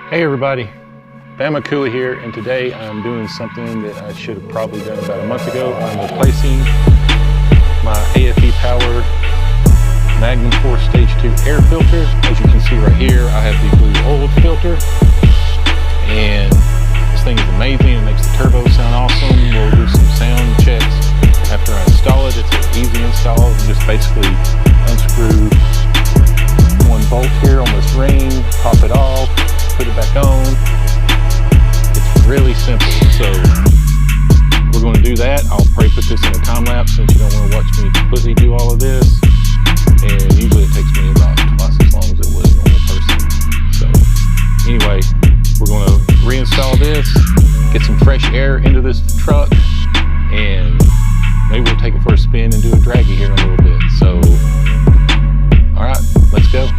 Hey everybody, BamaCooley here, and today I'm doing something that I should have probably done about a month ago. I'm replacing my AFE powered Magnum Force Stage 2 air filter. As you can see right here, I have the blue old filter, and this thing is amazing. It makes the turbo sound awesome. We'll do some sound checks after I install it. It's an easy install. You just basically unscrew one bolt here on this ring, pop it off, put it back on. It's really simple. So we're going to do that. I'll probably put this in a time lapse since you don't want to watch me completely do all of this. And usually it takes me about twice as long as it would a normal person. So anyway, we're going to reinstall this, get some fresh air into this truck, and maybe we'll take it for a spin and do a draggy here in a little bit. So all right, let's go.